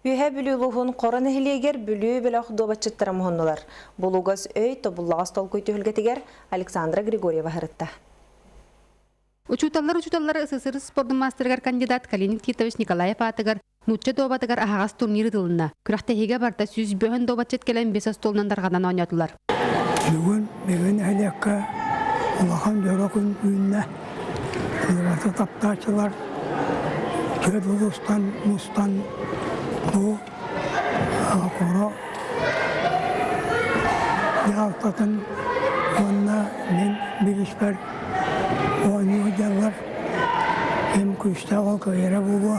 Үйе бүлүлуғын қорын эхилегер бүлү білақ добатчыттара мұхыннылар. Бұлуғыз өй тобуллағыз толкуй төхілгетігер Александра Григорьева хырытта. Учуталлар СССР спордың мастергар кандидат Калиник Титович Николаев атыгар нутча добатыгар ағағас турниры тылына. Күрақтахиге барда сүз бөхін добатчыт келен бес столынан дарғадан ойнатылар. Бүгін беген әлеққа ұлақан жөрекін үйінне ұлғаты таптачылар төд ұлыстан мұстан бұл қора ялтатын онына мен біліспер ойны өдерлер ем күшті ол көйері болуы.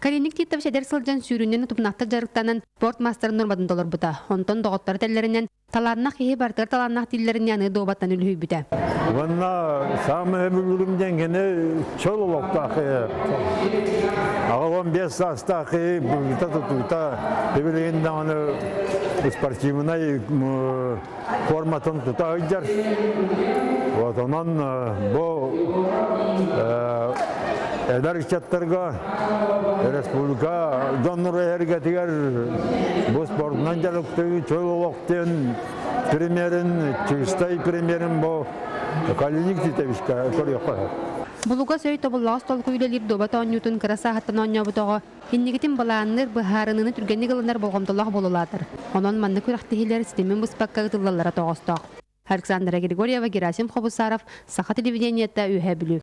Калиник Титович әдер сылжан сүйрінен ұтымнақты жарықтанын спортмастарын нормадын долар бұта. Онтон доғыттары тәллерінен таланнақ ехе бартыр таланнақ диллерін яны доғбаттан үлі бүті. Ванна самый бүлімден кені чол олықтақы. Ағалан 5 састақы бұлта тұтута өбілігінде аны спортивный форматын тұта өйдер. Вот онан бұл әдер ішчаттарға республика доноры әргетігер бұл спортынан жалықтығы чол олықтен премьерін, чүгістай премьерін бұл Калиник Титовичка көріққа. Бұлуға сөй тобыллағыз толқы үйлелер добата онютын кыраса хаттан оня бұтығы. Еннегетін баланыр бұхарыныны түргенні ғылынар болғамдылақ болуладыр. Онын манны көріқтігілер системен бұспаққа ғытылалара тоғыстақ. Александра Григорьева, Герасим Хобусаров, Саха телевидениетті үйе білу.